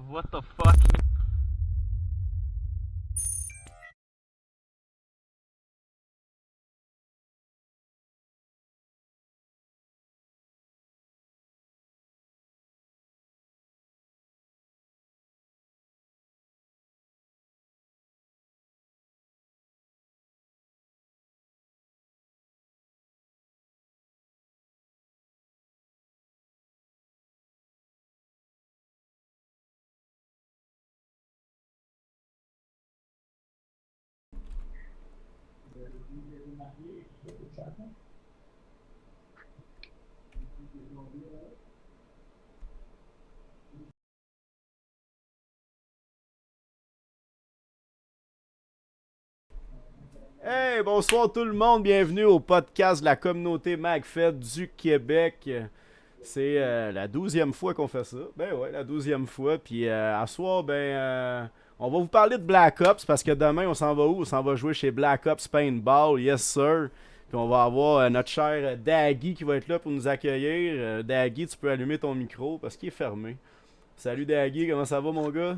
What the fuck? Hey, bonsoir tout le monde, bienvenue au podcast de la communauté MagFed du Québec. C'est la 12e fois qu'on fait ça. Ben ouais, la 12e fois. Puis à soir, on va vous parler de Black Ops parce que demain, on s'en va où? On s'en va jouer chez Black Ops Paintball, yes sir. Puis on va avoir notre cher Daggy qui va être là pour nous accueillir. Daggy, tu peux allumer ton micro parce qu'il est fermé. Salut Daggy, comment ça va mon gars?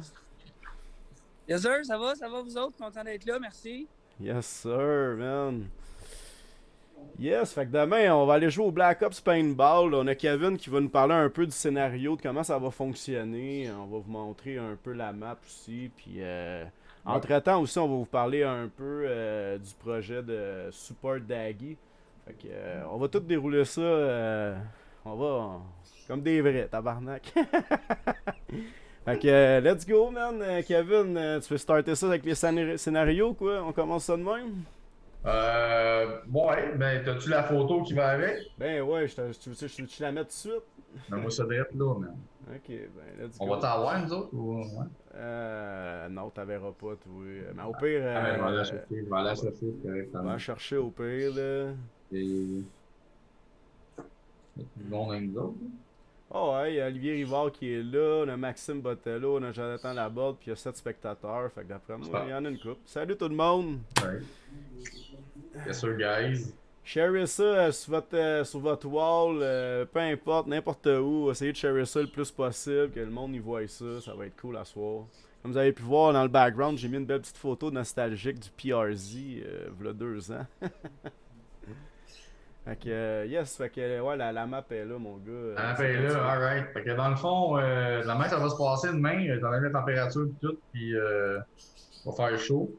Yes sir, ça va vous autres? Content d'être là, merci. Yes sir, man. Yes, fait que demain, on va aller jouer au Black Ops Paintball. On a Kevin qui va nous parler un peu du scénario, de comment ça va fonctionner. On va vous montrer un peu la map aussi. Puis, entre-temps aussi, on va vous parler un peu du projet de Support Daggy. Fait que, on va tout dérouler ça. Comme des vrais, tabarnak. Fait que, let's go, man. Kevin, tu veux starter ça avec les scénarios, quoi? On commence ça de même? Ouais, ben, t'as-tu la photo qui va avec? Ben ouais, tu la mets tout de suite? Ben, moi, ça doit être là, man. Ok, ben let's On go. va t'avoir, nous autres, ou... Ouais. Non, t'en verras pas, toi. Mais au pire, Ah, ben, je vais aller la chercher, je vais aller la chercher on correctement. va chercher au pire, là. Et... Tout le monde avec nous autres, là. Oh ouais, il y a Olivier Rivard qui est là, on a Maxime Botello, on a Jonathan Laborde, puis il y a 7 spectateurs, fait que d'après moi, il y en a une couple. Salut tout le monde! Ouais. Yes, sir, guys. Sharez ça sur votre wall, peu importe, n'importe où. Essayez de sharer ça le plus possible, que le monde y voie ça. Ça va être cool à soir. Comme vous avez pu voir dans le background, j'ai mis une belle petite photo nostalgique du PRZ, v'là 2 ans. Fait que, yes, fait que, ouais, la map est là, mon gars. Ah, C'est ben comme ça. là, alright. Fait que dans le fond, demain, ça va se passer demain, dans la température et tout, puis on va faire chaud.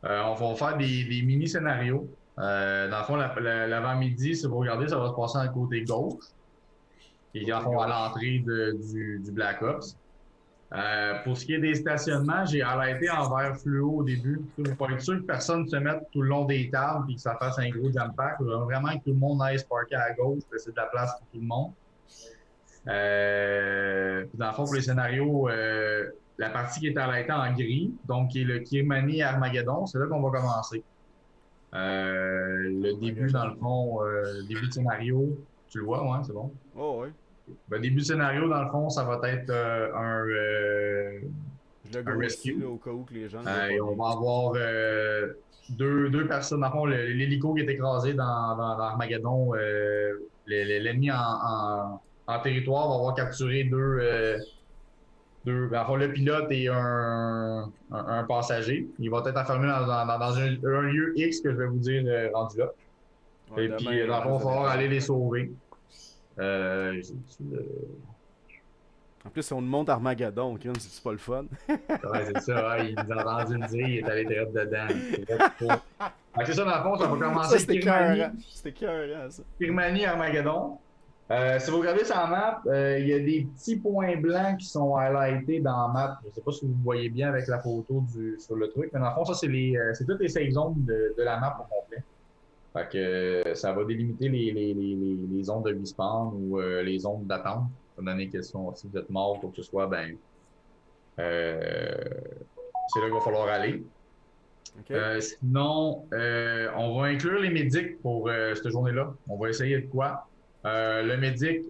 On va faire des mini-scénarios. Dans le fond, l'avant-midi, si vous regardez, ça va se passer dans le côté gauche. Et dans le fond, à l'entrée du Black Ops. Pour ce qui est des stationnements, j'ai arrêté en vert fluo au début. Pour être sûr que personne ne se mette tout le long des tables et que ça fasse un gros jam pack. Vraiment que tout le monde aille se parker à gauche, c'est de la place pour tout le monde. Puis dans le fond, pour les scénarios, la partie qui est arrêtée en gris, donc qui est le Kirmani Armageddon, c'est là qu'on va commencer. Le début, dans le fond, début de scénario, tu le vois, ouais, c'est bon. Oh, ouais. Ben, début de scénario, dans le fond, ça va être Je le un grossis, rescue. là, au cas où que les gens ne Et voient on pas va avoir deux personnes. Dans le fond, l'hélico qui est écrasé dans Armageddon, l'ennemi en territoire va avoir capturé deux. Ben, en fait, le pilote et un passager. Il va être enfermé dans un lieu X que je vais vous dire rendu là. Ouais, Et demain, puis, dans le fond, il va ça falloir dépend. aller les sauver. En plus, on nous monte Armageddon, Chris, c'est pas le fun. Ouais, c'est ça, ouais, il nous a entendu le dire, il est allé direct dedans. Direct pour- Fait que c'est ça, dans le fond, ça va Ça, commencer c'était cœur, c'était cœur, ça. Kirmani Armageddon. Si vous regardez sur la map, il y a des petits points blancs qui sont highlightés dans la map. Je ne sais pas si vous voyez bien avec la photo sur le truc, mais dans le fond, ça, c'est toutes les safe zones de la map au complet. Fait que ça va délimiter les zones de respawn ou les zones d'attente. Étant donné que si vous êtes mort ou quoi que ce soit, ben euh, c'est là qu'il va falloir aller. OK. Sinon, on va inclure les médics pour cette journée-là. On va essayer de quoi? Le médic,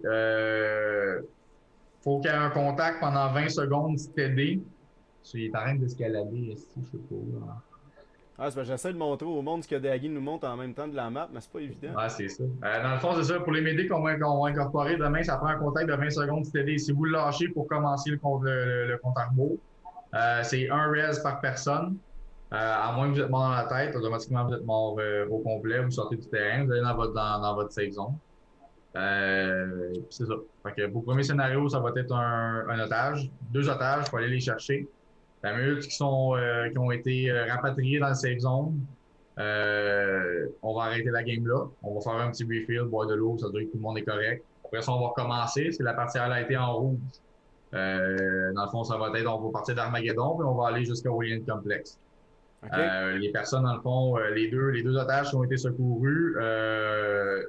faut qu'il y ait un contact pendant 20 secondes steady. Il est en train d'escalader, je sais pas. Ah, c'est parce que j'essaie de montrer au monde ce que Daggy nous montre en même temps de la map, mais c'est pas évident. Ouais, c'est ça. Dans le fond, c'est ça. Pour les médics qu'on va incorporer demain, ça prend un contact de 20 secondes steady. Si vous le lâchez pour commencer le compte à rebours, c'est un res par personne. À moins que vous êtes mort dans la tête, automatiquement vous êtes mort au complet, vous sortez du terrain, vous allez dans votre safe zone. C'est ça. Fait que pour le premier scénario, ça va être un otage. 2 otages, il faut aller les chercher. La minute qui ont été rapatriés dans le safe zone, on va arrêter la game là. On va faire un petit refill, boire de l'eau, ça veut dire que tout le monde est correct. Après ça, on va recommencer. C'est la partie a été en rouge. Dans le fond, ça va être, on va partir d'Armageddon, puis on va aller jusqu'au Orient Complex. OK. Les personnes, dans le fond, les deux otages qui ont été secourus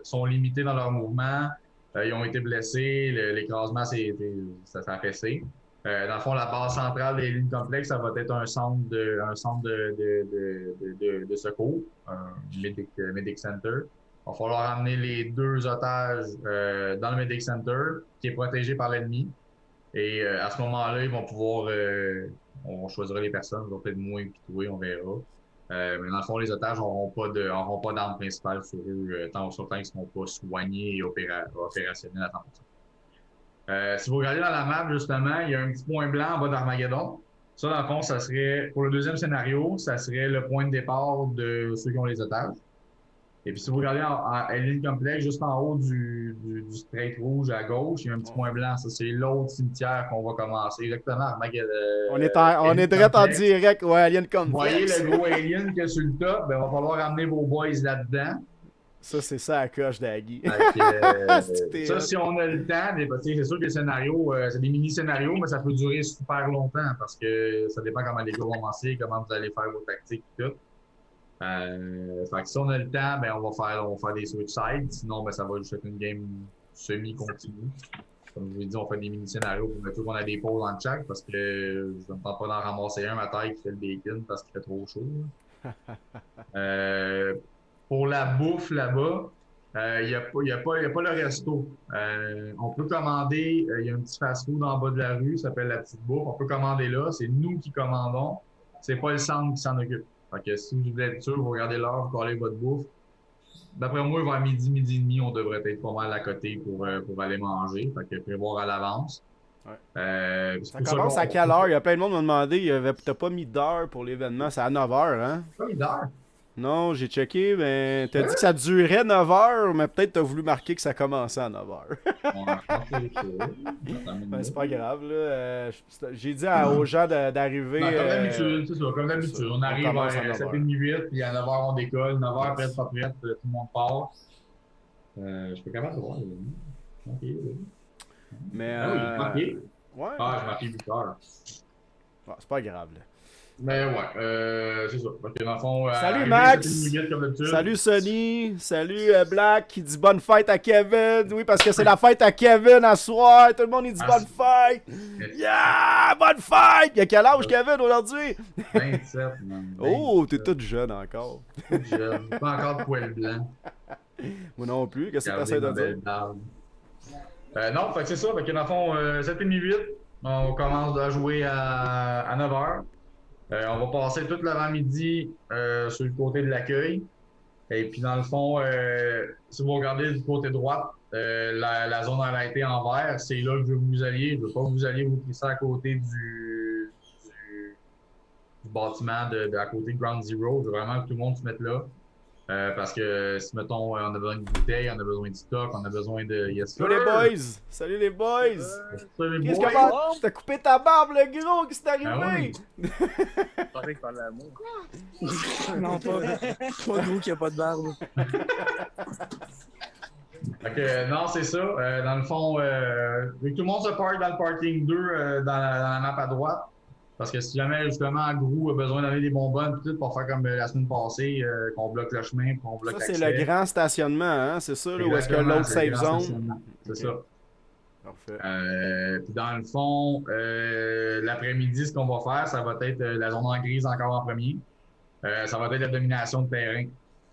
sont limités dans leur mouvement. Ils ont été blessés. L'écrasement, ça s'est affaissé. Dans le fond, la base centrale des lignes complexes, ça va être un centre de secours, un medic center. Il va falloir amener les 2 otages dans le medic center, qui est protégé par l'ennemi. Et à ce moment-là, ils vont pouvoir on choisira les personnes, ils vont peut-être moins pitouer, on verra. Mais dans le fond, les otages n'auront pas d'arme principale sur eux, tant qu'ils ne seront pas soignés et opérationnels à 100%. Si vous regardez dans la map, justement, il y a un petit point blanc en bas d'Armageddon. Ça, dans le fond, ça serait, pour le deuxième scénario, ça serait le point de départ de ceux qui ont les otages. Et puis, si vous regardez en ligne complexe, juste en haut du straight rouge à gauche, il y a un petit point blanc. Ça, c'est l'autre cimetière qu'on va commencer. Exactement, Armageddon. On est direct en direct, ouais, Alien Vous voyez Complex. le gros alien qu'il y a sur le top, ben, il va falloir ramener vos boys là-dedans. Ça, c'est ça à coche Daggy. Ça, si on a le temps, c'est sûr que les scénarios, c'est des mini-scénarios, mais ça peut durer super longtemps parce que ça dépend comment les gars vont lancer, comment vous allez faire vos tactiques et tout. Fait que si on a le temps, ben, on va faire des switch sides. Sinon, ben, ça va juste être une game semi-continue. Comme je vous ai dit, on fait des mini-scénarios pour mettre qu'on a des pauses en chaque parce que je ne me tente pas d'en ramasser un ma taille qui fait le bacon parce qu'il fait trop chaud. Pour la bouffe là-bas, il n'y a pas le resto. On peut commander, il y a un petit fast-food en bas de la rue, ça s'appelle La Petite Bouffe. On peut commander là, c'est nous qui commandons. C'est pas le centre qui s'en occupe. Fait que si vous voulez être sûr, vous regardez l'heure, vous collez votre bouffe. D'après moi, vers midi et demi, on devrait être pas mal à côté pour aller manger. Fait que prévoir à l'avance. Ouais. Ça commence à quelle heure? Il y a plein de monde qui m'ont demandé, t'as pas mis d'heure pour l'événement, c'est à 9h, hein? Pas mis d'heure. Non, j'ai checké, mais t'as dit que ça durait 9h, mais peut-être t'as voulu marquer que ça commençait à 9h. Ben, c'est pas grave, là. J'ai dit aux gens d'arriver. Comme d'habitude, c'est ça, comme d'habitude. On arrive à 7h30, 8h, puis à 9h, on décolle. 9h, après, pas prête, tout le monde part. Je peux quand même voir. OK. Mais. Ah oui, marqué. Ouais. Ah, j'ai marqué 8h. Bon, c'est pas grave, là. Mais ouais, c'est ça. Okay, dans le fond, salut Max! comme salut Sonny! Salut Black qui dit bonne fête à Kevin! Oui, parce que c'est la fête à Kevin à soir! Tout le monde il dit bonne fête! Yeah! Bonne fête! Il y a quel âge Kevin aujourd'hui? 27, man. Oh, t'es tout jeune encore. Tout jeune. Pas encore de poil blanc. Moi non plus, qu'est-ce que t'essaies de dire? Non, fait que c'est ça. Fait que dans le fond, 7h30, 8h, on commence à jouer à 9h. On va passer tout l'avant-midi sur le côté de l'accueil. Et puis, dans le fond, si vous regardez du côté droit, la zone a été en vert, c'est là que je veux que vous alliez. Je veux pas que vous alliez vous crisser à côté du bâtiment à côté de Ground Zero. Je veux vraiment que tout le monde se mette là. Parce que si, mettons, on a besoin de bouteilles, on a besoin de stock, on a besoin de... Yes, Salut les boys! Salut les boys! Salut les Qu'est-ce boys! que t'as coupé ta barbe, le gros? Qu'est-ce qui t'est Ah arrivé? oui. Je pensais qu'il parlait d'amour. Non, pas gros qui a pas de barbe. Fait que, non, c'est ça. Dans le fond, vu que tout le monde se parque dans le parking 2, dans la map à droite. Parce que si jamais, justement, Gros a besoin d'aller des bonbonnes, tout pour faire comme la semaine passée, qu'on bloque le chemin, qu'on bloque Ça, l'accès. c'est le grand stationnement, hein? C'est ça, là, où est-ce que Exactement, l'autre c'est le safe grand zone? stationnement. C'est ça. Parfait. Puis dans le fond, l'après-midi, ce qu'on va faire, ça va être la zone en grise encore en premier. Ça va être la domination de terrain.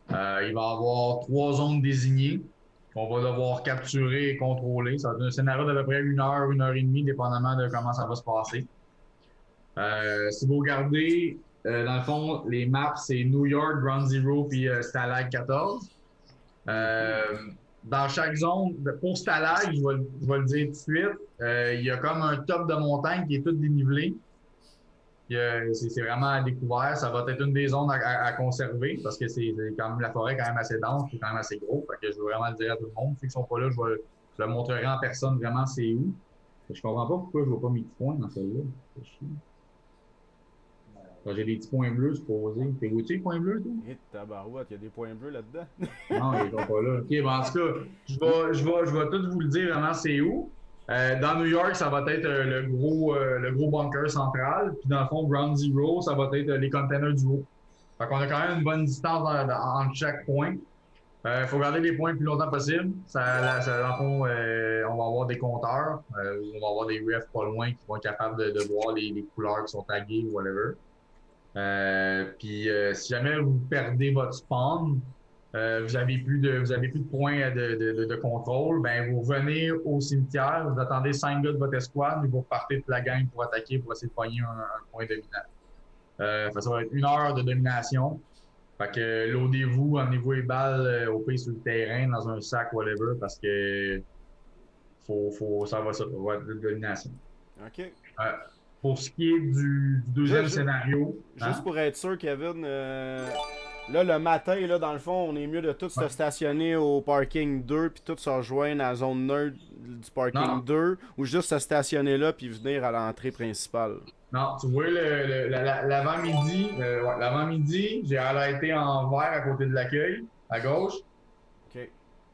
Il va y avoir 3 zones désignées qu'on va devoir capturer et contrôler. Ça va être un scénario d'à peu près 1 heure, 1 heure et demie, dépendamment de comment ça va se passer. Si vous regardez, dans le fond, les maps, c'est New York, Ground Zero, puis Stalag 14. Dans chaque zone, pour Stalag, je vais le dire tout de suite, il y a comme un top de montagne qui est tout dénivelé. C'est vraiment à découvert. Ça va être une des zones à conserver parce que c'est quand même la forêt est quand même assez dense et quand même assez gros. Fait que je veux vraiment le dire à tout le monde. Ceux qui sont pas là, je le montrerai en personne vraiment c'est où. Je comprends pas pourquoi je vois pas mes petits points dans celle-là. J'ai des petits points bleus supposés. T'es où-tu les points bleus, toi? Et tabarouette, il y a des points bleus là-dedans. Non, ils sont pas là. OK, bon, en tout cas, je vais tout vous le dire vraiment c'est où. Dans New York, ça va être le gros bunker central. Puis dans le fond, Ground Zero, ça va être les containers du haut. Fait qu'on a quand même une bonne distance entre chaque point. Faut garder les points le plus longtemps possible. Dans le fond, on va avoir des compteurs. On va avoir des refs pas loin qui vont être capables de voir les couleurs qui sont taguées ou whatever. Puis si jamais vous perdez votre spawn, vous avez plus de points de contrôle, ben vous revenez au cimetière, vous attendez 5 gars de votre escouade, et vous repartez de la gang pour attaquer, pour essayer de pogner un point dominant. Ça va être 1 heure de domination. Fait que loadez-vous, emmenez-vous les balles au pays sur le terrain, dans un sac, whatever, parce que ça va être de domination. OK. Pour ce qui est du deuxième scénario... Juste pour être sûr, Kevin, là, le matin, là, dans le fond, on est mieux de tous se stationner au parking 2 puis tous se rejoindre à la zone nerd du parking 2 ou juste se stationner là puis venir à l'entrée principale. Non, tu vois, l'avant-midi, j'ai arrêté en vert à côté de l'accueil, à gauche. OK.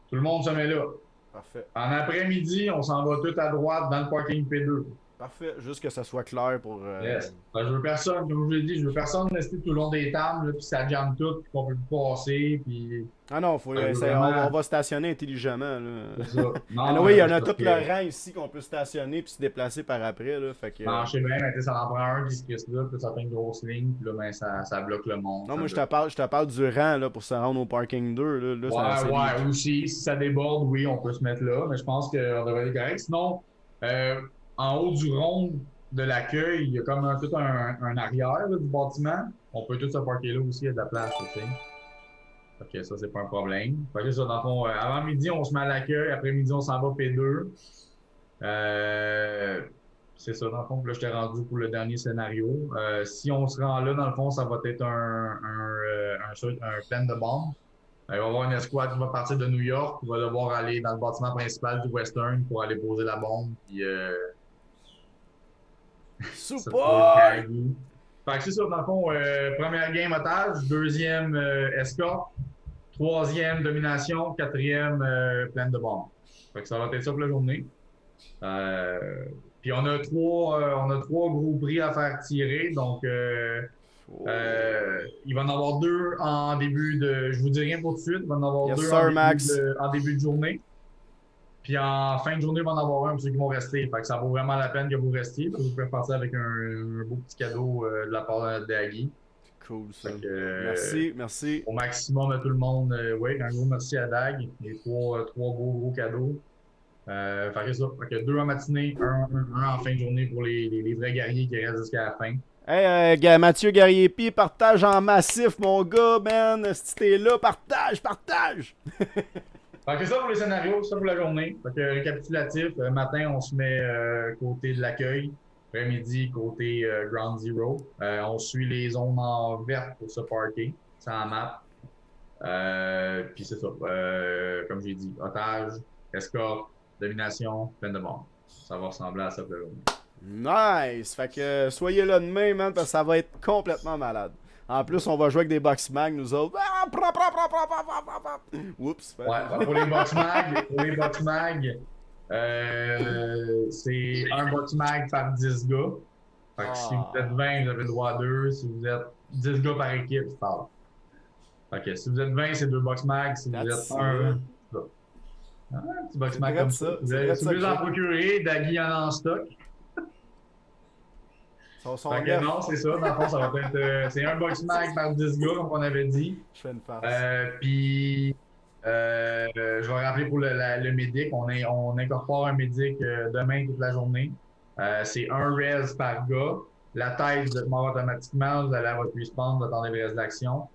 Tout le monde se met là. Parfait. En après-midi, on s'en va tout à droite dans le parking P2. Parfait, juste que ça soit clair pour... Yes. Je veux personne, comme je l'ai dit, je veux personne rester tout le long des tables, puis ça jamme tout, puis qu'on peut plus passer, puis... Ah non, vraiment... on va stationner intelligemment, là. C'est ça. Non, oui, il y en a tout le rang ici qu'on peut stationner puis se déplacer par après, là, fait que... Non, je sais bien, mais ça en prend un qui se crisse là, puis ça fait une grosse ligne, puis là, ben, ça bloque le monde. Non, moi, je te parle du rang, là, pour se rendre au parking 2, là. Ouais, aussi, si ça déborde, oui, on peut se mettre là, mais je pense qu'on devrait être correct. Sinon, en haut du rond de l'accueil, il y a comme tout un arrière là, du bâtiment. On peut tout se parquer là aussi, il y a de la place, tu sais. Ok, ça, c'est pas un problème. Fait que ça, dans le fond, avant midi, on se met à l'accueil. Après-midi, on s'en va P2. C'est ça, dans le fond. Là, je t'ai rendu pour le dernier scénario. Si on se rend là, dans le fond, ça va être un plan de bombe. Il va y avoir une escouade qui va partir de New York, qui va devoir aller dans le bâtiment principal du Western pour aller poser la bombe. Puis, Support! Fait que c'est ça, dans le fond, première game otage, deuxième escorte, troisième domination, quatrième pleine de bombes. Fait que ça va être ça pour la journée. Puis on a trois gros prix à faire tirer, donc il va en avoir 2 en début de... Je vous dis rien pour tout de suite, il va en avoir 2 en début de journée. Puis en fin de journée, il va en avoir un pour ceux qui vont rester. Fait que ça vaut vraiment la peine que vous restiez. Vous pouvez partir avec un beau petit cadeau de la part d'Agui. Cool, ça. Que, merci. Au maximum à tout le monde. Oui, un gros merci à Dag. Les trois gros cadeaux. Fait que ça. Fait que 2 en matinée, un en fin de journée pour les vrais guerriers qui restent jusqu'à la fin. Hey, Mathieu Guerrier-Pi, partage en massif, mon gars, man. Si t'es là, partage! Fait que ça pour les scénarios, ça pour la journée. Fait que récapitulatif, matin, on se met côté de l'accueil. Après-midi, côté Ground Zero. On suit les zones en vert pour se parker. C'est en map. Puis c'est ça. Comme j'ai dit, otage, escorte, domination, peine de mort. Ça va ressembler à ça pour la journée. Nice! Fait que soyez là demain, man, parce que ça va être complètement malade. En plus, on va jouer avec des box mag, nous autres. Oups. Ouais, pour les box mag, c'est un box mag par 10 gars. Fait que si vous êtes 20, vous avez le droit à 2. Si vous êtes 10 gars par équipe, c'est tard. Fait que si vous êtes 20, c'est 2 box mag. Si vous êtes 1, un petit box mag comme ça. Si vous voulez en procurer, Daggy en a en stock. Fait que non, c'est ça. Dans le fond, ça va être. C'est un box mag par 10 gars, comme on avait dit. Je fais une farce. Puis, je vais rappeler pour le médic. On incorpore un médic demain toute la journée. C'est un res par gars. La tête, vous êtes mort automatiquement. Vous allez à votre respawn, vous attendez le reste de l'action.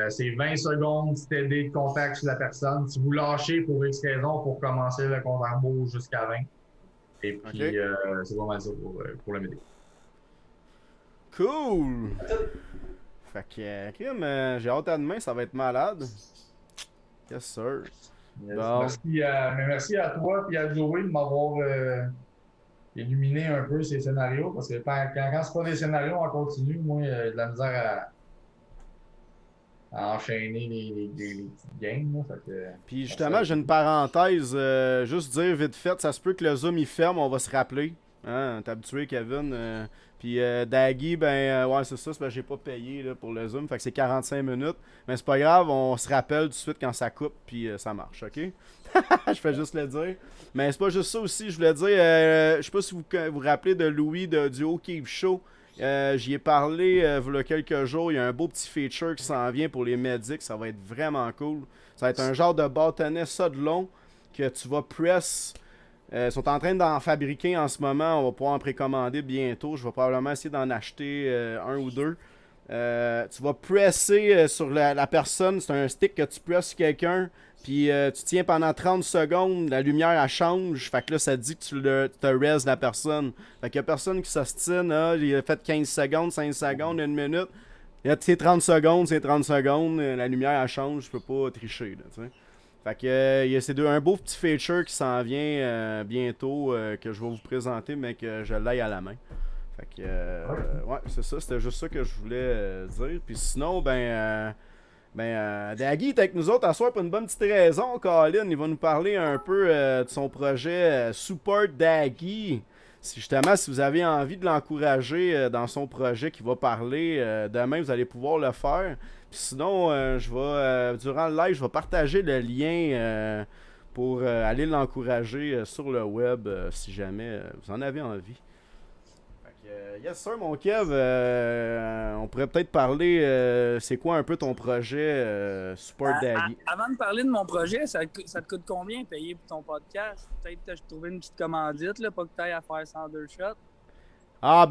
C'est 20 secondes steady de contact sur la personne. Si vous lâchez pour X raison, pour commencer le compte en beau jusqu'à 20. Et puis, c'est pas mal ça pour le médic. Cool! Fait que, crime, j'ai hâte à demain, ça va être malade. Yes, sir. Yes. Bon. Merci à toi et à Joey de m'avoir illuminé un peu ces scénarios. Parce que quand c'est pas des scénarios en continu, moi, j'ai de la misère à enchaîner les petites games. Là, fait que, Puis justement, j'ai une parenthèse, juste dire vite fait, ça se peut que le Zoom il ferme, on va se rappeler. Hein, t'es habitué, Kevin. Puis Daggy, ouais, c'est ça, c'est parce que j'ai pas payé là, pour le Zoom, fait que c'est 45 minutes. Mais c'est pas grave, on se rappelle tout de suite quand ça coupe, puis ça marche, ok? Je fais juste le dire. Mais c'est pas juste ça aussi, je voulais dire, je sais pas si vous vous rappelez de Louis du O'Keefe Show. J'y ai parlé il y a quelques jours, il y a un beau petit feature qui s'en vient pour les médics, ça va être vraiment cool. Ça va être un genre de bâtonnet ça de long que tu vas press. Ils sont en train d'en fabriquer en ce moment. On va pouvoir en précommander bientôt. Je vais probablement essayer d'en acheter un ou deux. Tu vas presser sur la personne. C'est un stick que tu presses sur quelqu'un. Puis tu tiens pendant 30 secondes. La lumière, elle change. Fait que là, ça dit que tu te res la personne. Fait qu'il y a personne qui s'ostine. Il a fait 15 secondes, 5 secondes, 1 minute. C'est 30 secondes, c'est 30 secondes. La lumière, elle change. Je peux pas tricher. Là, t'sais. Fait que c'est un beau petit feature qui s'en vient bientôt que je vais vous présenter, mais que je l'aille à la main. Fait que ouais, c'est ça, c'était juste ça que je voulais dire. Puis sinon, Daggy est avec nous autres à soir pour une bonne petite raison, Colin. Il va nous parler un peu de son projet Support Daggy. Justement, si vous avez envie de l'encourager dans son projet qui va parler, demain vous allez pouvoir le faire. Puis sinon, durant le live, je vais partager le lien pour aller l'encourager sur le web si jamais vous en avez envie. Fait que, yes sir, mon Kev, on pourrait peut-être parler, c'est quoi un peu ton projet Support Daggy? Avant de parler de mon projet, ça te coûte combien payer pour ton podcast? Peut-être que je trouvais une petite commandite, là, pas que tu ailles à faire 102 shots. Ah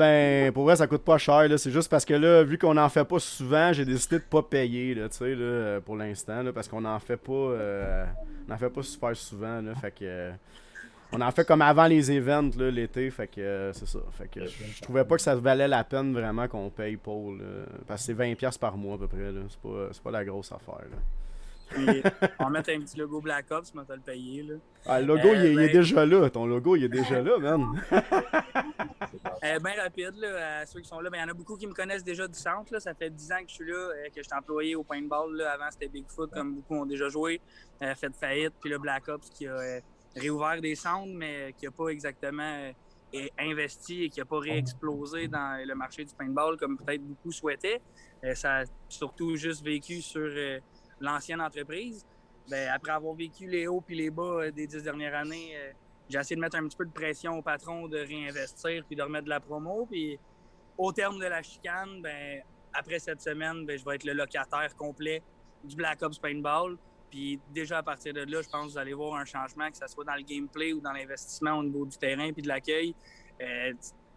pour vrai ça coûte pas cher là, c'est juste parce que là vu qu'on en fait pas souvent, j'ai décidé de pas payer là, tu sais là, pour l'instant là, parce qu'on en fait pas super souvent là, fait que on en fait comme avant les events là, l'été, fait que c'est ça, fait que je trouvais pas que ça valait la peine vraiment qu'on paye pour là, parce que c'est 20$ par mois à peu près là, c'est pas la grosse affaire là. Puis, on va mettre un petit logo Black Ops, mais t'as le payé, là. Ah, le logo, il est déjà là. Ton logo, il est déjà là, man. Bien rapide, là, à ceux qui sont là. Il y en a beaucoup qui me connaissent déjà du centre. Là. Ça fait 10 ans que je suis là, que je suis employé au paintball. Là. Avant, c'était Bigfoot, comme beaucoup ont déjà joué. Fait faillite. Puis le Black Ops qui a réouvert des centres, mais qui n'a pas exactement investi et qui n'a pas réexplosé dans le marché du paintball, comme peut-être beaucoup souhaitaient. Ça a surtout juste vécu sur l'ancienne entreprise. Après avoir vécu les hauts et les bas des 10 dernières années, j'ai essayé de mettre un petit peu de pression au patron de réinvestir puis de remettre de la promo. Puis au terme de la chicane, après cette semaine, je vais être le locataire complet du Black Ops Paintball. Puis déjà à partir de là, je pense que vous allez voir un changement, que ce soit dans le gameplay ou dans l'investissement au niveau du terrain puis de l'accueil.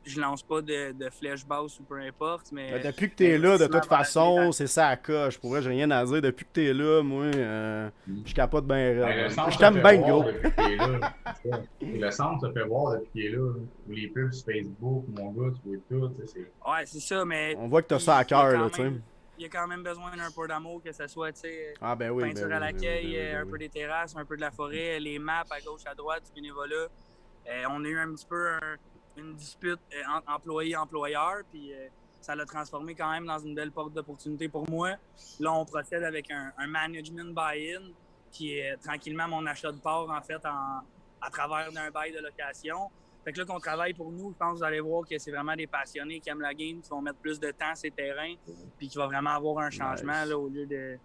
je lance pas de flèche basse ou peu importe. Mais depuis que t'es là, de toute façon, dans- c'est ça à coche. Pour vrai, j'ai rien à dire. Depuis que t'es là, moi, je capote bien Ben, raide. le centre Je se t'aime fait bien, voir gros. depuis qu'il est là. C'est ça. Et le centre se fait voir depuis qu'il est là. Ou les pubs sur Facebook, mon gars, tu vois tout. Tu sais, Ouais, c'est ça, mais On voit que t'as ça à il y a cœur, quand là, tu sais. même- il y a quand même besoin d'un peu d'amour, que ce soit, tu sais, Ah, ben oui, peinture ben à oui, ben oui, l'accueil, ben oui, ben un oui. peu des terrasses, un peu de la forêt, les maps à gauche, à droite, du bénévolat. On a eu un petit peu une dispute entre employé-employeur, puis ça l'a transformé quand même dans une belle porte d'opportunité pour moi. Là, on procède avec un management buy-in qui est tranquillement mon achat de part, en fait, à travers d'un bail de location. Fait que là, qu'on travaille pour nous, je pense que vous allez voir que c'est vraiment des passionnés qui aiment la game, qui vont mettre plus de temps sur ces terrains, puis qui va vraiment avoir un changement, Nice. là, au lieu de,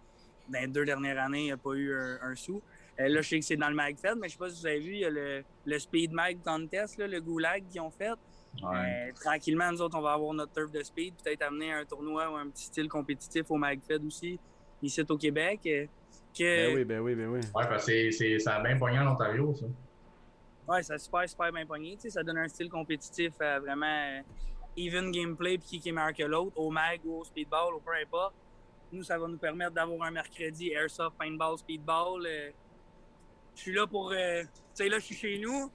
dans les 2 dernières années, il n'y a pas eu un sou. Là, je sais que c'est dans le MagFed, mais je ne sais pas si vous avez vu, il y a le Speed Mag Contest, là, le Goulag qu'ils ont fait. ouais. Tranquillement, nous autres, on va avoir notre turf de speed, peut-être amener un tournoi ou un petit style compétitif au MagFed aussi, ici au Québec. Ben oui, ben oui, ben oui. Ouais, parce que ça a bien pogné en Ontario, ça. Ouais, ça a super bien pogné. Tu sais, ça donne un style compétitif vraiment even gameplay, puis qui est meilleur que l'autre, au mag ou au speedball, ou peu importe. Nous, ça va nous permettre d'avoir un mercredi airsoft, paintball, speedball. Je suis là pour. Tu sais, là, je suis chez nous.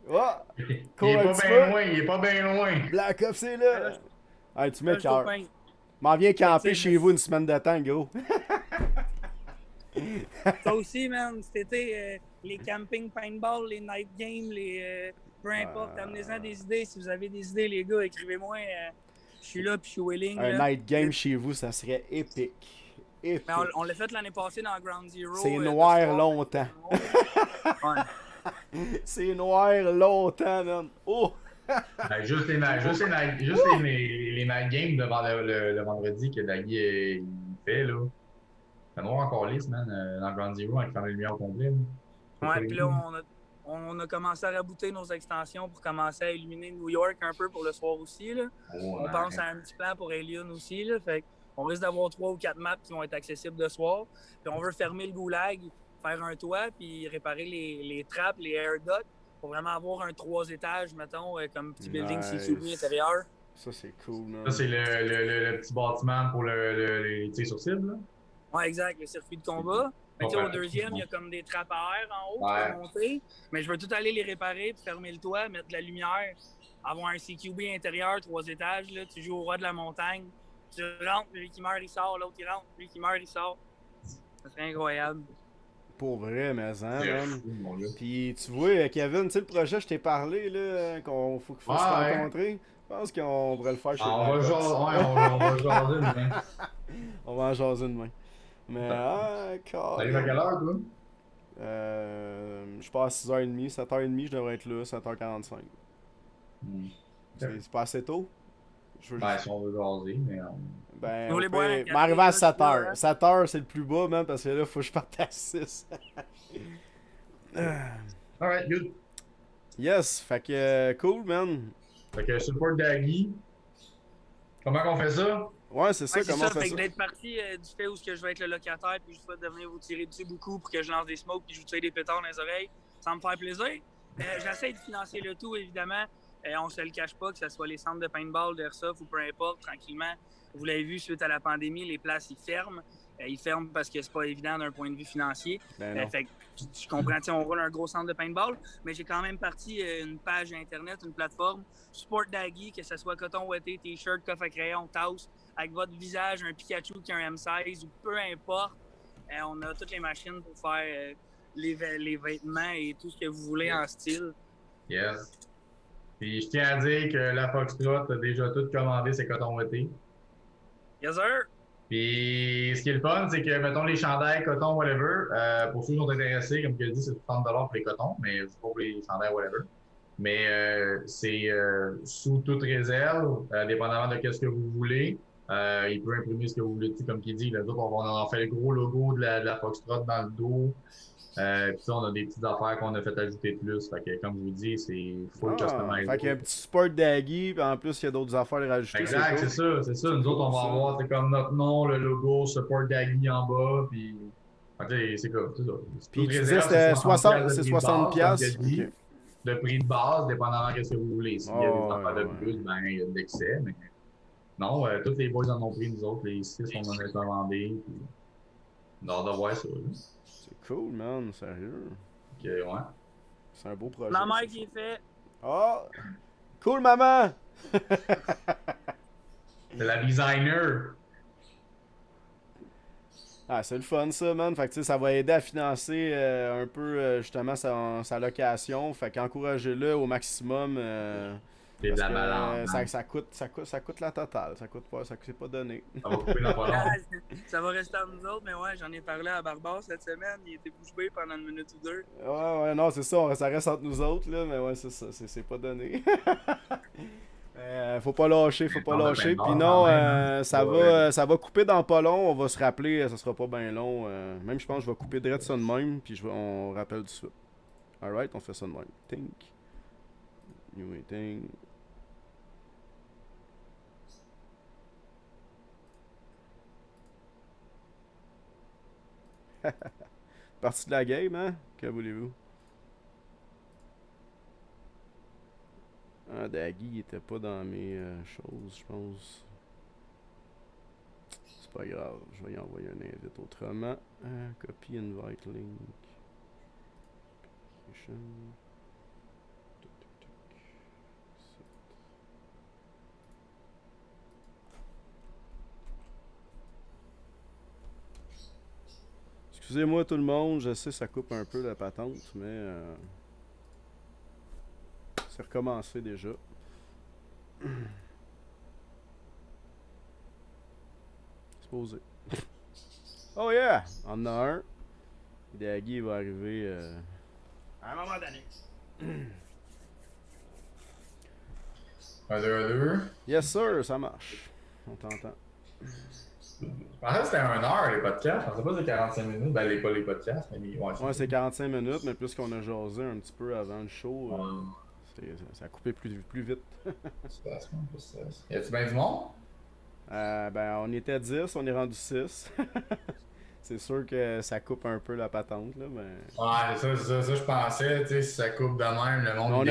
Oh! Il Cours est un pas petit bien peu. loin, il est pas bien loin. Black Ops, c'est Là, là. Hey, tu là, je suis au m'écœures. pain. M'en viens camper tu sais, chez vous une semaine de temps, gros. Ça aussi, man, cet été, les camping paintball, les night games, peu importe, amenez-en des idées. Si vous avez des idées, les gars, écrivez-moi. Je suis là, puis je suis willing. Un là. night game chez vous, ça serait épique. Épique. Mais on l'a fait l'année passée dans Ground Zero. C'est de noir soir. longtemps. Ouais. C'est noir longtemps, man. Oh! Ben, juste les night games devant le vendredi que Dagui il fait, là. C'est noir encore lisse, man, dans Ground Zero, avec la lumière au complet. Ouais, puis là, on a commencé à rabouter nos extensions pour commencer à illuminer New York un peu pour le soir aussi. Là. On pense à un petit plan pour Alien aussi. Là, fait on risque d'avoir 3 ou 4 maps qui vont être accessibles de soir. Puis on veut fermer le goulag, faire un toit, puis réparer les trappes, les air ducts, pour vraiment avoir un 3 étages, mettons, comme petit building Nice. CQB intérieur. Ça, c'est cool, man. Ça, c'est le petit bâtiment pour les tirs sur cible, là. Ouais, exact, le circuit de combat. Mais tu sais, Ouais. au deuxième, il y a comme des trappes à air en haut Ouais. qui peuvent monter. Mais je veux tout aller les réparer, puis fermer le toit, mettre de la lumière, avoir un CQB intérieur, 3 étages. Là, tu joues au roi de la montagne. Tu rentres, lui qui meurt, il sort. L'autre, il rentre, lui qui meurt, il sort. Ça serait incroyable. Pour vrai, mais ça, C'est man. fou, mon gars. Puis tu vois, Kevin, tu sais le projet, je t'ai parlé, là, qu'on faut qu'il faut se Ouais. rencontrer. Je pense qu'on pourrait le faire chez On va Black Ops. jaser demain. On va en jaser demain. Mais, T'arrives à quelle heure, toi? je pars à 6h30, 7h30, je devrais être là, 7h45. C'est pas assez tôt? Je veux Ben, si on veut jaser, mais... Ben, Nous, les on boire un peut café, m'arriver à là, je suis là, 7h. hein. 7h, c'est le plus bas, man, parce que là, faut que je parte à 6. Alright, good. Yes, fait que cool, man. Fait que support Daggy. Comment qu'on fait ça? Ouais, c'est ça, Ouais, c'est comment on ça. fait Fait ça? que d'être parti du fait où je vais être le locataire, puis je souhaite venir vous tirer dessus beaucoup pour que je lance des smokes, puis je vous tire des pétards dans les oreilles, ça me fait plaisir. J'essaie de financer le tout, évidemment. On se le cache pas, que ce soit les centres de paintball, d'airsoft ou peu importe, tranquillement. Vous l'avez vu, suite à la pandémie, les places, ils ferment. Ils ferment parce que c'est pas évident d'un point de vue financier. Ben non. Fait que je comprends, on roule un gros centre de paintball, mais j'ai quand même parti une page Internet, une plateforme, Support Daggy, que ce soit coton ouaté, t-shirt, coffre à crayon, tasse, avec votre visage, un Pikachu qui a un M16 ou peu importe. On a toutes les machines pour faire les vêtements et tout ce que vous voulez en style. Yes. Puis je tiens à dire que la Foxtrot a déjà tout commandé ses cotons ouatés. Yes, sir! Puis ce qui est le fun, c'est que, mettons, les chandails, coton, whatever, pour ceux qui sont intéressés, comme je l'ai dit, c'est 30$ pour les cotons, mais c'est pas pour les chandails, whatever. Mais c'est sous toute réserve, dépendamment de ce que vous voulez. Il peut imprimer ce que vous voulez, comme il dit. Là, on en fait le gros logo de la Foxtrot dans le dos. Puis ça, on a des petites affaires qu'on a fait ajouter plus. Fait que, comme je vous dis, c'est full customisé. Fait qu'il y a un petit support Daggy, puis en plus, il y a d'autres affaires à rajouter. Exact, c'est ça, c'est ça. Nous autres, on va avoir, c'est comme notre nom, le logo, support Daggy en bas, puis... Fait que c'est comme, c'est ça. Puis tu disais c'était 60$. piastres. Ok. de prix de base, dépendamment de ce que vous voulez. S'il y a des affaires de ouais. plus, ben, il y a de l'excès. Mais non, tous les boys en ont pris, nous autres. Les 6, on en a commandé. Puis... On a hâte de voir ça. Là. C'est cool, man, sérieux. Ok, ouais. C'est un beau projet. La mer qui est fait. Oh! Cool, maman! C'est la designer. Ah, c'est le fun, ça, man. Fait que, tu sais, ça va aider à financer un peu, justement, sa location. Fait qu'encouragez-le au maximum. C'est de Parce la que balance. Hein. ça coûte la totale. Ça coûte pas, c'est pas donné. Ça va couper dans pas long. Ah, ça va rester à nous autres, mais ouais, j'en ai parlé à Barbare cette semaine. Il était bouche bée pendant une minute ou deux. Ouais, non, c'est ça. Ça reste entre nous autres, là. Mais ouais, c'est ça. C'est pas donné. Faut pas lâcher. Puis non, ça va couper dans pas long. On va se rappeler, ça sera pas bien long. Même, je pense que je vais couper direct ça de même. Puis on rappelle tout de suite. Alright, on fait ça de même. Think. New meeting. Partie de la game, hein? Que voulez-vous? Ah, Daggy, il était pas dans mes choses, je pense. C'est pas grave, je vais y envoyer un invite autrement. Copy invite link. Application. Tuc, tuc, tuc. Set. Excusez-moi tout le monde, je sais ça coupe un peu la patente, mais c'est recommencé déjà. C'est posé. Oh yeah! On en a un. Daggy va arriver à un moment donné. 1, 2, 2. Yes sir, ça marche. On t'entend. Je pensais que c'était 1 heure les podcasts. Je pensais pas que c'était 45 minutes. Ben, pas les podcasts, mais Ouais, c'est 45 minutes, mais plus qu'on a jasé un petit peu avant le show, Ouais. ça a coupé plus vite. Y a-tu bien du monde? Ben, on était 10, on est rendu 6. C'est sûr que ça coupe un peu la patente, là, mais... Ouais, c'est ça, je pensais, tu sais, si ça coupe de même, le monde...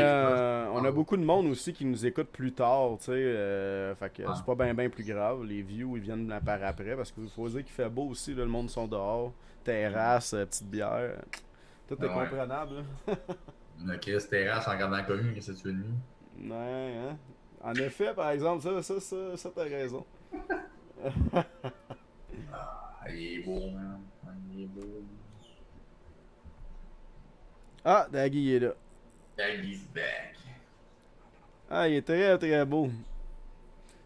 On a beaucoup de monde aussi qui nous écoute plus tard, tu sais, fait que c'est pas bien plus grave. Les views, ils viennent par après, parce qu'il faut dire qu'il fait beau aussi, là, le monde sont dehors, terrasse, petite bière, tout est comprenable, là. Ok, c'est terrasse en regardant la commune, qu'est-ce que tu veux de nuit? Ouais, hein. En effet, par exemple, ça t'as raison. Ah, il est beau, man. Il est beau. Ah, Daggy il est là. Daggy's back. Ah, il est très beau.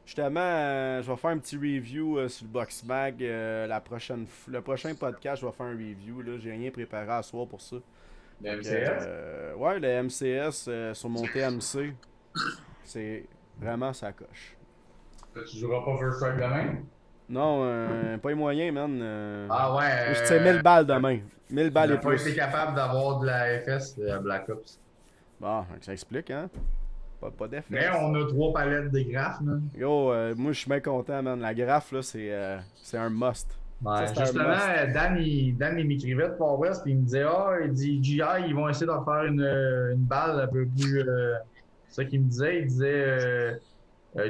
Justement, je vais faire un petit review sur le Box Mag le prochain podcast, je vais faire un review. Là, j'ai rien préparé à soir pour ça. Le MCS? Ouais, le MCS sur mon TMC. C'est vraiment sa coche. Tu joueras pas First Strike demain? Non, pas les moyens, man. Ah ouais. Je tire 1000 balles demain. 1000 balles et j'ai pas été plus. capable d'avoir de la FS à Black Ops. Bon, ça explique, hein. Pas d'effet. Mais on a 3 palettes de graphes, man. Yo, moi je suis bien content, man. La graphe, là, c'est un must. Ouais, Ça, justement, Dan, il m'écrivait de Far West, puis il me disait, il dit, GI, ils vont essayer d'en faire une balle un peu plus. C'est ça qu'il me disait. Il disait,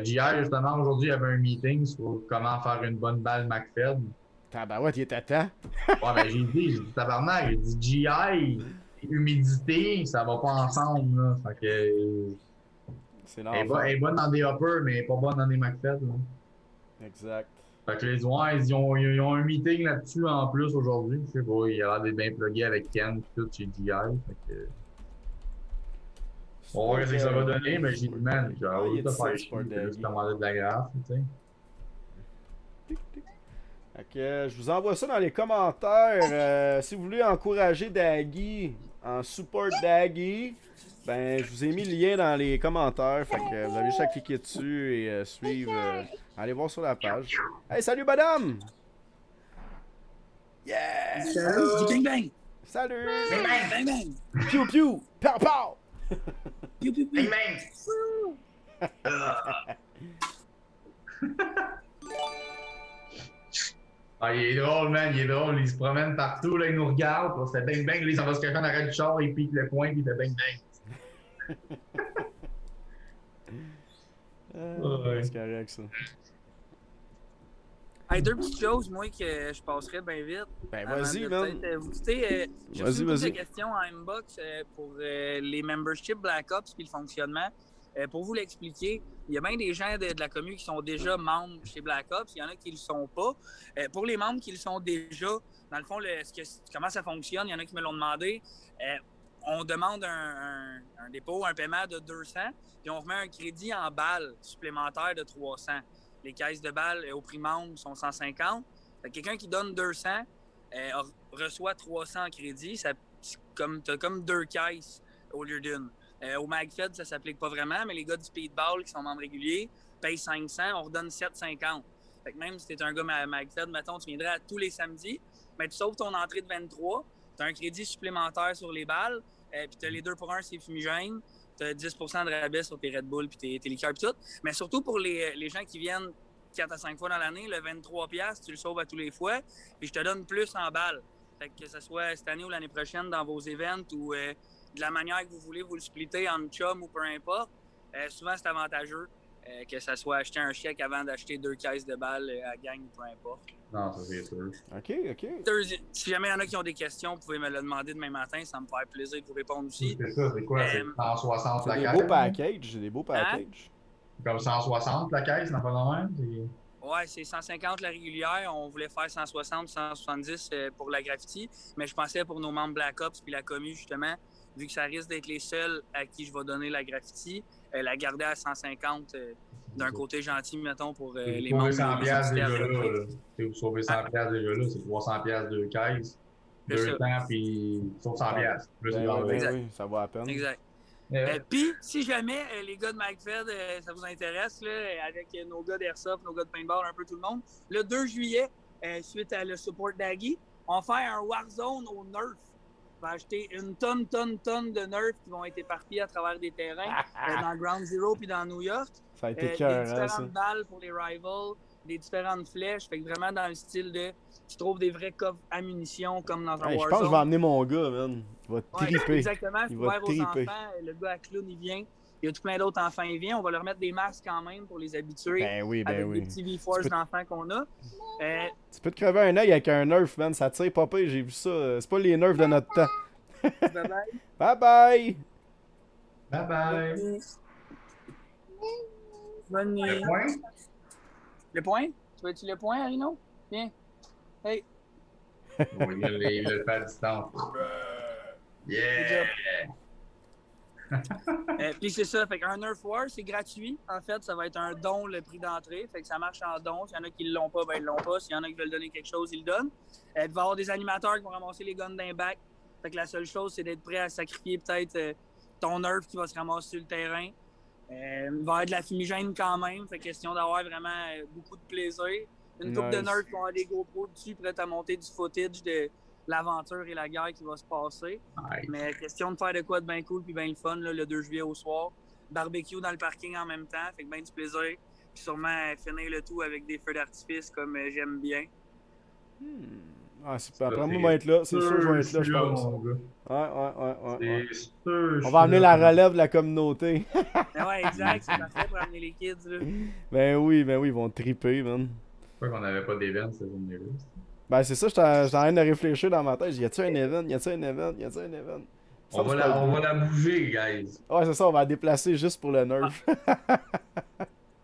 GI, justement, aujourd'hui, il y avait un meeting sur comment faire une bonne balle McFed. Tabarouette, il est à temps. Ouais, ben, j'ai dit, tabarnak, j'ai dit, GI, humidité, ça va pas ensemble, là. Fait que. C'est Elle l'enfer. est bonne dans des hoppers, mais elle est pas bonne dans des McFed, là. Exact. Fait que les ouais, ils ont un meeting là-dessus en plus aujourd'hui. Je sais pas, il a l'air d'être bien plugué avec Ken et tout chez GI. Fait que... On va voir ce que ça va donner, mais j'ai dit, man, j'ai envie de faire chier, j'ai juste commandé de la graphe, tu sais. Fait que je vous envoie ça dans les commentaires. Si vous voulez encourager Daggy en support Daggy, ben je vous ai mis le lien dans les commentaires. Fait que vous avez juste à cliquer dessus et suivre. Allez voir sur la page. Hey, salut madame! Yeah! Salut! Bang bang! Salut! Bang bang! Bang bang! Piou piou! Pow pow! Piou piou piou! Bang bang! Ah, il est drôle, man, il est drôle. Il se promène partout, là, il nous regarde. On fait bang bang, là, il s'en va se cacher en arrêt du char, il pique le coin, puis il fait bang bang. Ouais. C'est correct, ça. Hey, deux petites choses, moi, que je passerais bien vite. Ben, avant vas-y, de man. peut-être vous quitter. J'ai reçu Vas-y, une couple de vas-y. questions en inbox pour les memberships Black Ops puis le fonctionnement. Pour vous l'expliquer, il y a bien des gens de la commune qui sont déjà membres chez Black Ops. Il y en a qui ne le sont pas. Pour les membres qui le sont déjà, dans le fond, comment ça fonctionne, il y en a qui me l'ont demandé. On demande un dépôt, un paiement de 200, puis on remet un crédit en balles supplémentaire de 300. Les caisses de balles au prix membre sont 150. Fait que quelqu'un qui donne 200 reçoit 300 en crédit. Tu as comme deux caisses au lieu d'une. Au MagFed, ça ne s'applique pas vraiment, mais les gars du Speedball qui sont membres réguliers payent 500, on redonne 750. Fait que même si tu es un gars MagFed, mettons, tu viendrais à tous les samedis, mais tu sauves ton entrée de 23, tu as un crédit supplémentaire sur les balles, puis tu as les 2 pour 1, c'est fumigène. Tu as 10 de rabais sur tes Red Bull puis tes liqueurs et tout. Mais surtout pour les gens qui viennent 4 à 5 fois dans l'année, le 23$, tu le sauves à tous les fois. Puis je te donne plus en balles. Fait que ce soit cette année ou l'année prochaine dans vos events ou de la manière que vous voulez vous le splitter en chum ou peu importe, souvent c'est avantageux que ça soit acheter un chèque avant d'acheter 2 caisses de balles à gang ou peu importe. Non, ça c'est sûr. OK. Si jamais il y en a qui ont des questions, vous pouvez me le demander demain matin. Ça me fait plaisir de vous répondre aussi. C'est ça, c'est quoi? C'est 160 C'est la des caisse? beaux packages. C'est des beaux packages. Comme 160 la caisse, n'a pas de même? Ouais, c'est 150 la régulière. On voulait faire 160, 170 pour la graffiti. Mais je pensais pour nos membres Black Ops puis la commu, justement, vu que ça risque d'être les seuls à qui je vais donner la graffiti, la garder à 150 d'un côté gentil, mettons, pour les membres. Vous sauvez 100$ déjà là. Vous sauvez 100$ déjà là, c'est 300$ de caisse. 2 temps, puis sauf 100$. Oui, ça vaut la peine. Exact. Puis, si jamais les gars de MagFed, ça vous intéresse, là, avec nos gars d'Airsoft, nos gars de paintball, un peu tout le monde, le 2 juillet, suite à le support d'Aggie, on va faire un Warzone au Nerf. On va acheter une tonne de Nerf qui vont être éparpillés à travers des terrains dans Ground Zero puis dans New York. Ça a été des différentes balles pour les rivals, des différentes flèches. Fait que vraiment dans le style de... Tu trouves des vrais coffres à munitions comme dans un Warzone. Je pense que je vais emmener mon gars, man. Il va triper. Exactement, c'est ouvert aux enfants. Le gars à Clown, il vient. Il y a tout plein d'autres enfants, il vient. On va leur mettre des masques quand même pour les habituer. Avec des petits V-Force d'enfants qu'on a. Tu peux te crever un œil avec un Nerf, man. Ça tire pas pire, j'ai vu ça. C'est pas les Nerfs de notre temps. Bye-bye. Bye-bye. Bye-bye. Bonne nuit. Le point? Le point? Tu veux-tu le point, Arino? Viens. Hey. Oui, il le fait à distance. Yeah! Puis c'est ça, fait qu'un Nerf War, c'est gratuit. En fait, ça va être un don, le prix d'entrée. Fait que ça marche en don. S'il y en a qui ne l'ont pas, ben ils l'ont pas. S'il y en a qui veulent donner quelque chose, ils le donnent. Il va y avoir des animateurs qui vont ramasser les guns d'un bac. Fait que la seule chose, c'est d'être prêt à sacrifier peut-être ton Nerf qui va se ramasser sur le terrain. Il va y avoir de la fumigène quand même. Fait question d'avoir vraiment beaucoup de plaisir. Une couple de Nerfs qui vont avoir des GoPros dessus, prêts à monter du footage de l'aventure et la guerre qui va se passer. Nice. Mais question de faire de quoi de bien cool puis bien le fun là, le 2 juillet au soir. Barbecue dans le parking en même temps, fait que bien du plaisir. Puis sûrement finir le tout avec des feux d'artifice comme j'aime bien. Après moi, je vais être là. C'est sûr que je vais être là, je pense. Ouais. C'est sûr. On va amener la relève de la communauté. Ouais, exact. C'est parfait pour amener les kids. Là. Ben oui, ils vont triper, man. Pourquoi qu'on n'avait pas d'événement cette journée-là? Ben c'est ça, j'étais en train de réfléchir dans ma tête. Y a-tu un event? On va la bouger, guys. Ouais, c'est ça, on va la déplacer juste pour le Nerf.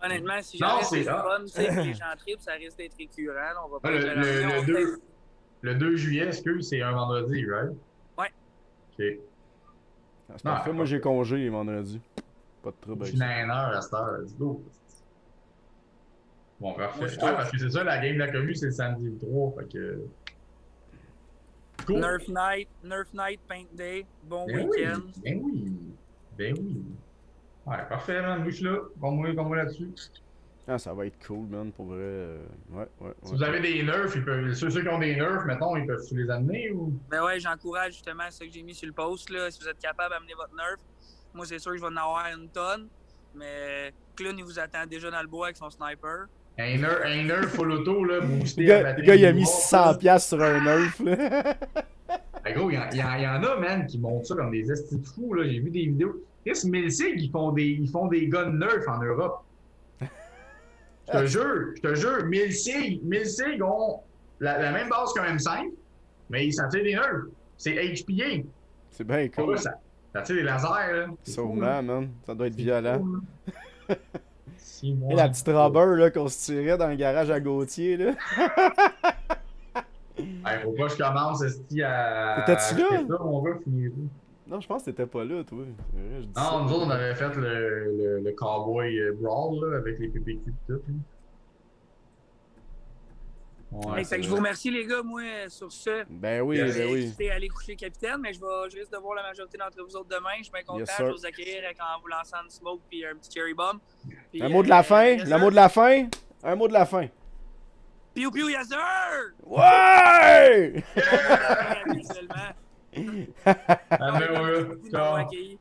Honnêtement, si jamais c'est fun, tu sais, les gens tripent, ça risque d'être récurrent. Là, on va pas le 2 juillet, excuse, c'est un vendredi, right? Ouais. Ok. C'est parfait, moi j'ai congé vendredi. Pas de trouble. Je suis dans 1 heure à cette heure, let's go. Bon, parfait. Ouais, parce que c'est ça, la game de la commune, c'est le samedi le 3, fait que... Cool. Nerf Night, Paint Day, bon week-end. Ben oui. Ouais, parfait, man, moi je suis là, comme moi là-dessus. Ah, ça va être cool, man, pour vrai. Ouais. Si vous avez des Nerfs, ceux qui ont des Nerfs, mettons, ils peuvent les amener ou? Ben ouais, j'encourage justement ce que j'ai mis sur le post, là. Si vous êtes capable d'amener votre Nerf, moi c'est sûr que je vais en avoir une tonne, mais Clown, il vous attend déjà dans le bois avec son sniper. Un Nerf full auto, là, boosté Le gars, il a mis 600$ sur un Nerf, là. Ben, gros, il y en a, man, qui montent ça comme des estis de fous, là. J'ai vu des vidéos. Chris Milsig, ils font des guns Nerf en Europe. Je te jure, Milsig ont la même base qu'un M5, mais ça tire des Nerfs. C'est HPA. C'est bien cool. Ça tire des lasers, là. Sûrement, man. Ça doit être violent. Cool, là. Et la petite robber là, qu'on se tirait dans le garage à Gauthier, là. Hey, faut pas que je commence à. T'étais-tu là? Ça, mon gars, finir tout. Non, je pense que t'étais pas là, toi. C'est vrai, je dis ça. Non, nous autres, on avait fait le Cowboy Brawl là, avec les PPQ et tout. Là. Ouais, Fait que je vous remercie, les gars, moi, sur ce. Ben oui, Yes. ben oui. J'étais allé coucher capitaine, mais je risque de voir la majorité d'entre vous autres demain. Je suis bien content. Yes, Je vais sir. vous accueillir en vous lançant une smoke puis un petit cherry bomb. Puis, Un mot de la fin? yes, Le sir. mot de la fin? Un mot de la fin. Piou piou, yes sir! Ouais! Naturellement. Allez, mon gars. Beaucoup de Ciao. m'avoir accueilli.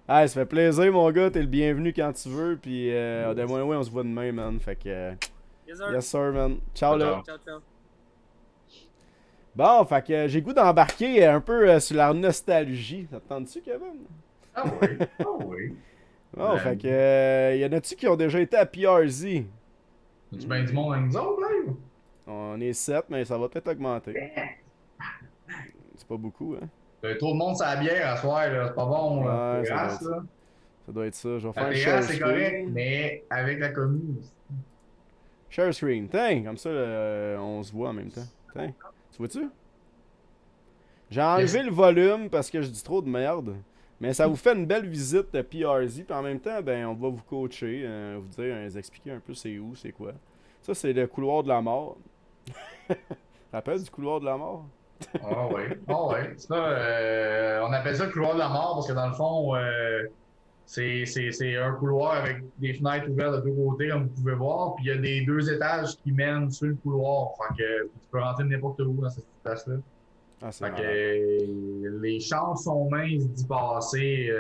Ah, ça fait plaisir, mon gars. T'es le bienvenu quand tu veux. Puis, de moi, on se voit demain, man. Fait que, Yes sir. yes, sir, man. Ciao, là. Ciao, ciao. Bon, fait que j'ai goût d'embarquer un peu sur la nostalgie. Ça te tente-tu, Kevin? Ah oui, ah oui. Bon, fait que, y en a-tu qui ont déjà été à PRZ? As-tu bien du monde avec nous autres, là? On est 7, mais ça va peut-être augmenter. C'est pas beaucoup, hein? Trop de monde sur la bière à soir, là. C'est pas bon, là. Ouais, Terrasse, ça doit là. Ça doit être ça. Je vais faire La un terrasse, share c'est correct, screen. mais avec la commune. Share screen. Tiens, comme ça, on se voit en même temps. Tiens, tu vois-tu? J'ai enlevé Yes. le volume parce que je dis trop de merde. Mais ça vous fait une belle visite de PRZ. Puis en même temps, ben, on va vous coacher, vous dire, vous expliquer un peu c'est où, c'est quoi. Ça, c'est le couloir de la mort. Rappelle du couloir de la mort? Ah oui, ah oui. Ça, on appelle ça le couloir de la mort parce que dans le fond, c'est un couloir avec des fenêtres ouvertes de deux côtés, comme vous pouvez voir. Puis il y a des deux étages qui mènent sur le couloir. Fait que tu peux rentrer n'importe où dans cette place-là. Ah, c'est Fait malade. que les chances sont minces d'y passer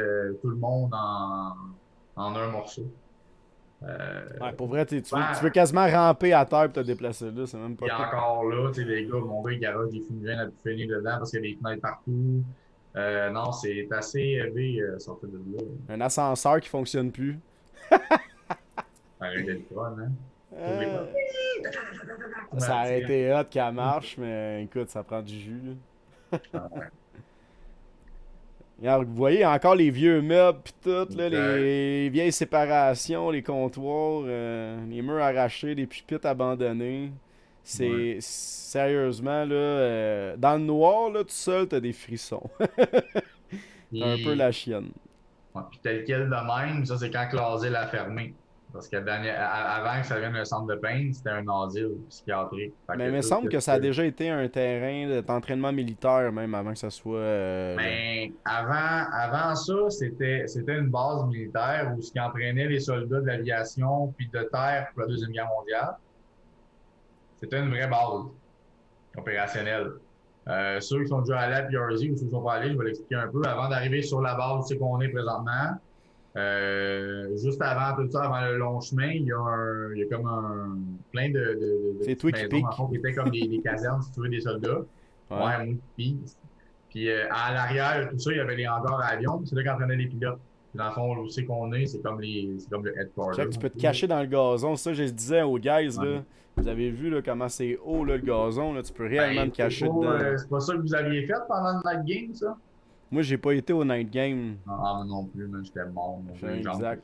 tout le monde en un morceau. Ouais, pour vrai, tu Ouais. veux quasiment ramper à terre pour te déplacer là. C'est même pas Puis cool. encore là, tu sais, les gars, mon gars, il garage des fumigènes à tout finir dedans parce qu'il y a des fenêtres partout. Non, c'est assez élevé, sortir de là. Un ascenseur qui fonctionne plus. Arrête d'être fun, hein? Euh, Ça aurait été hot qu'elle marche, mais écoute, ça prend du jus. Là. Regarde, vous voyez encore les vieux meubles pis tout, là, les vieilles séparations, les comptoirs, les murs arrachés, les pupitres abandonnés. C'est sérieusement là, dans le noir là, tout seul t'as des frissons. T'as un peu la chienne. Ouais, puis tel quel de même, ça c'est quand Clasé l'a fermé. Parce que avant que ça devienne un centre de peine, c'était un asile psychiatrique. Fait Mais que il me tout semble ce que ça a déjà été un terrain d'entraînement militaire même avant que ça soit. Mais avant ça, c'était une base militaire où ce qui entraînait les soldats de l'aviation puis de terre pour la Deuxième Guerre mondiale. C'était une vraie base opérationnelle. Ceux qui sont déjà allés à PRZ ou ceux qui ne sont pas allés, je vais l'expliquer un peu. Avant d'arriver sur la base où c'est qu'on est présentement, juste avant tout ça, avant le long chemin, il y a comme plein de C'est toi qui maisons, piques. dans le fond, qui étaient comme des casernes, si tu veux, des soldats. Ouais. Ouais, moi qui pique. Puis à l'arrière de tout ça, il y avait les hangars à avions. C'est là qu'entraînaient les pilotes. Puis dans le fond, où c'est qu'on est, c'est comme le headquarter. Check, tu peux te cacher dans le gazon. Ça, je disais aux guys, là. Ouais. Vous avez vu là, comment c'est haut là, le gazon. Là, tu peux réellement te cacher dedans. C'est pas ça que vous aviez fait pendant le night game, ça? Moi, j'ai pas été au night game. Ah, moi non plus, man, j'étais mort. moi, j'ai les jambes. Exact.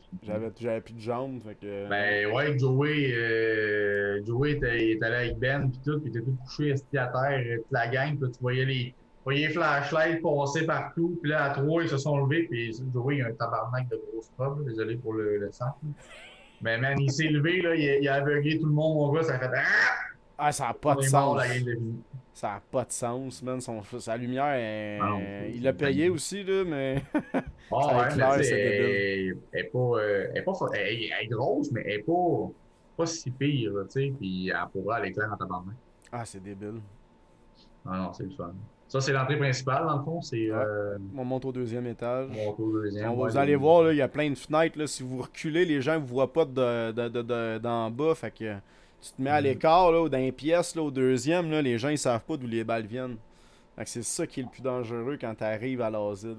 J'avais plus de jambes. Fait que... Ben ouais, Joey était allé avec Ben pis tout, pis était tout couché assis à terre, toute la gang, pis tu voyais les flashlights passer partout, puis là à 3 ils se sont levés, puis Joey il a un tabarnak de grosses preuves, désolé pour le sang. Mais man, il s'est levé, là, il a aveuglé tout le monde, mon gars, ça a fait Ah, ça a pas de on est mort, sens. la game de vie. Ça a pas de sens, man. Sa lumière, Ah non, il l'a payé aussi, là, mais. Ah Ça ouais, éclaire, mais c'est elle est grosse, mais elle est pas si pire, là, tu sais, puis elle pourra aller claire en tabarnak. Ah, c'est débile. Ah non, c'est le fun. Ça, c'est l'entrée principale, dans le fond, c'est On monte au 2e étage. mon tour deuxième. Vous ouais, allez voir, là, il y a plein de fenêtres. Là, si vous reculez, les gens ne vous voient pas d'en bas. Fait que tu te mets à l'écart, là, ou dans les pièces, là, au 2e, là, les gens ils savent pas d'où les balles viennent. Fait que c'est ça qui est le plus dangereux quand t'arrives à l'asile.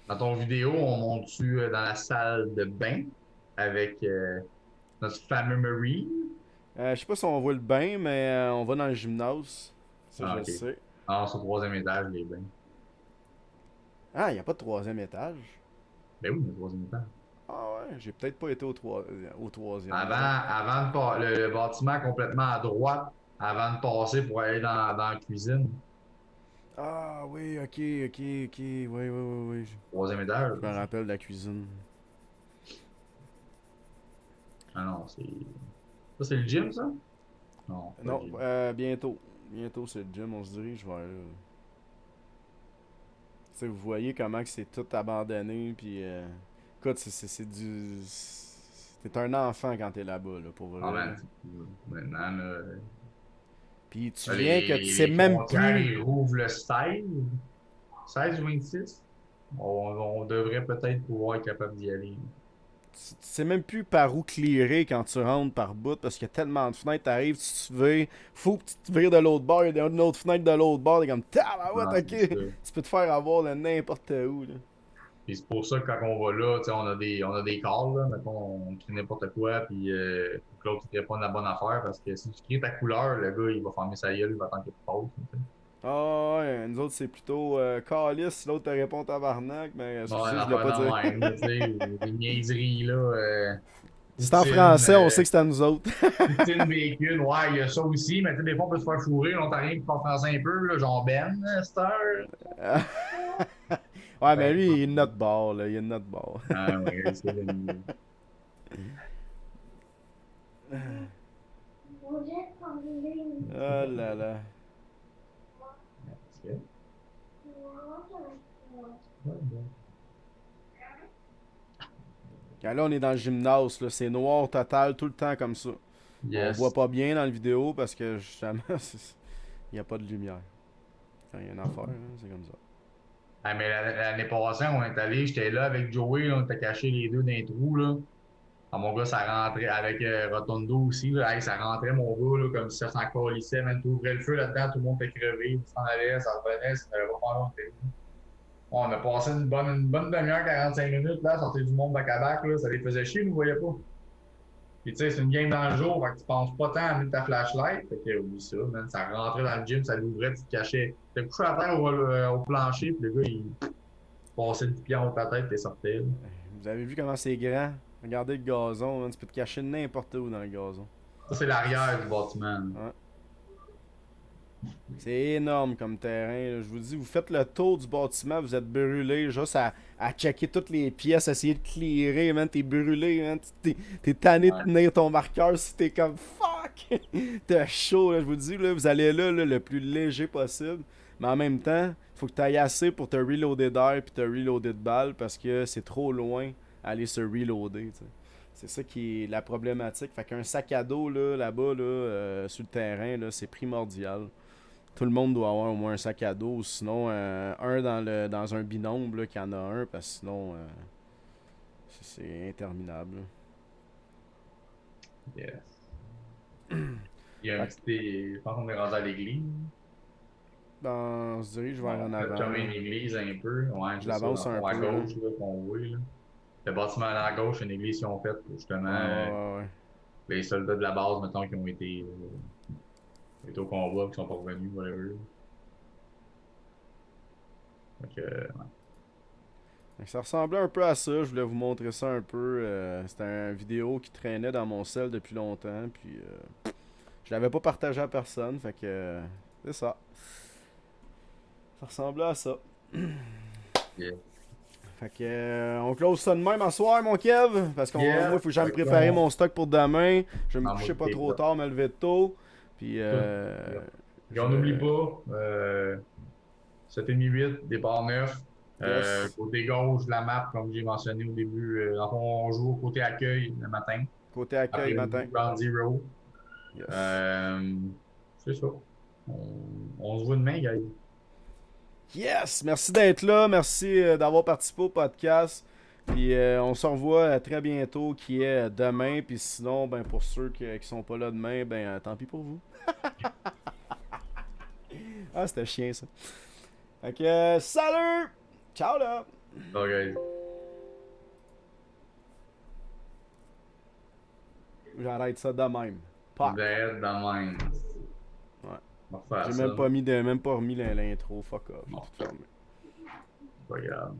Dans ton vidéo, on monte-tu dans la salle de bain avec notre fameux Marie? Je sais pas si on voit le bain, mais on va dans le gymnase. Ça, je Ah, le ok. sais. Ah, c'est au troisième étage, les bains. Ah, il a pas de troisième étage. Ben oui, le troisième étage. Ah ouais, j'ai peut-être pas été au troisième. Avant le bâtiment complètement à droite, avant de passer pour aller dans la cuisine. Ah oui, ok. Oui, oui, oui, oui. Troisième étage. Je me rappelle de la cuisine. Ah non, c'est. Ça, c'est le gym, ça? Non, c'est pas le Non, gym. bientôt. Bientôt, c'est le gym, on se dirige vers là. Tu sais, vous voyez comment que c'est tout abandonné, puis... écoute, c'est du... T'es un enfant quand t'es là-bas, là, pour Ah, vrai. Là. man, maintenant, là, Puis tu viens que tu sais les même frontières, plus... ils rouvrent le 16 ou 26. On devrait peut-être pouvoir être capable d'y aller. Tu sais même plus par où clearer quand tu rentres par bout, parce qu'il y a tellement de fenêtres, t'arrives, tu te vires, faut que tu te vires de l'autre bord, il y a une autre fenêtre de l'autre bord, t'es comme, tabarouette, Non, ok, c'est ça. tu peux te faire avoir de n'importe où, là. Puis c'est pour ça que quand on va là, tu sais, on a des calls, là, mettons, on crie n'importe quoi, puis faut que l'autre il te réponde la bonne affaire, parce que si tu cries ta couleur, le gars, il va fermer sa gueule, il va attendre que tu passes. Tu sais. Ah ouais, nous autres c'est plutôt calice, l'autre te répond tabarnak, mais Bon, une excusez, je voulais affaire pas dire. dans le même, là, tu sais, ou des niaiseries, là, C'est en poutine, français, on sait que c'est à nous autres. poutine, bacon, ouais, il y a ça aussi, mais tu sais, des fois, on peut se faire fourrer, l'Ontarien qui parle français un peu, là, genre Ben, Star. Ouais, mais Ben, lui, il est de notre bord, là, il est de notre bord. ah, ouais, c'est le mieux. Oh là là. Quand là, on est dans le gymnase, là, c'est noir total, tout le temps comme ça. On voit Yes. pas bien dans la vidéo parce que justement, il n'y a pas de lumière. Quand il y a une affaire, là, c'est comme ça. Ah, mais l'année passée, on est allé, j'étais là avec Joey, là, on était cachés les deux dans les trous, là. Ah, mon gars, ça rentrait avec Rotondo aussi, là. Hey, ça rentrait, mon gars, là, comme si ça s'en calissait, même. Tu ouvrais le feu là-dedans, tout le monde était crevé, tu s'en allais, ça revenait, ça n'avait pas pendant on a passé une bonne demi-heure, 45 minutes, là, sortir du monde de Bacabac, là, ça les faisait chier, nous, voyait pas. Puis, tu sais, c'est une game dans le jour, fait que tu penses pas tant à mettre ta flashlight, fait que, oublie ça, man, ça rentrait dans le gym, ça l'ouvrait, tu te cachais. T'es couché à terre au plancher, puis le gars, il passait le pied en haut de ta tête, t'es sorti, là. Vous avez vu comment c'est grand? Regardez le gazon, man, tu peux te cacher n'importe où dans le gazon. Ça, c'est l'arrière du bâtiment. Ouais. C'est énorme comme terrain. Là. Je vous dis, vous faites le tour du bâtiment, vous êtes brûlé juste à checker toutes les pièces, essayer de clearer, man. T'es brûlé, man. T'es tanné de Ouais. tenir ton marqueur si t'es comme fuck. T'es chaud, là. Je vous dis, là, vous allez là, le plus léger possible. Mais en même temps, faut que t'ailles assez pour te reloader d'air puis te reloader de balles parce que c'est trop loin aller se reloader. T'sais. C'est ça qui est la problématique. Fait qu'un sac à dos là-bas, sur le terrain, là, c'est primordial. Tout le monde doit avoir au moins un sac à dos, sinon un dans un binôme là, qu'il y en a un, parce que sinon c'est interminable. Yes. Il y a un Fait petit. Je pense qu'on est rendu à l'église. on se dirige vers Bon, en on a avant. chumé une église un peu. Ouais, Je c'est ça. l'avance Dans le un fond, à peu. gauche, là, qu'on voit, là. Le bâtiment à gauche, c'est une église qu'ils ont faite pour justement Ouais. les soldats de la base, mettons, qui ont été au combat, qui sont pas revenus, whatever. Donc, Fait que ça ressemblait un peu à ça. Je voulais vous montrer ça un peu. C'était une vidéo qui traînait dans mon cell depuis longtemps. Puis je l'avais pas partagé à personne. Fait que c'est ça. Ça ressemblait à ça. yeah. Fait que on close ça de même à soir, mon Kev. Parce que Yeah. moi, il faut que j'aille me Fait préparer qu'on- mon stock pour demain. Je vais me Ah, coucher moi, pas t'es trop là. tard, me lever tôt. Puis Et je on vais- n'oublie pas, 7,5-8, départ 9. Yes. Côté gauche de la map, comme j'ai mentionné au début, dans le fond, on joue au côté accueil le matin. Côté accueil matin. Après Ground Zero. Yes. C'est ça. On se voit demain, guys. Yes! Merci d'être là. Merci d'avoir participé au podcast. Puis on se revoit très bientôt, qui est demain. Puis sinon, ben pour ceux qui sont pas là demain, ben tant pis pour vous. Ah, c'était chien ça. Fait que, salut! Ciao là! Ok. J'arrête ça de même. Pas. Dead de même. Ouais. On va faire J'ai ça. même pas remis l'intro, fuck off. Non. Tout fermé. Pas grave.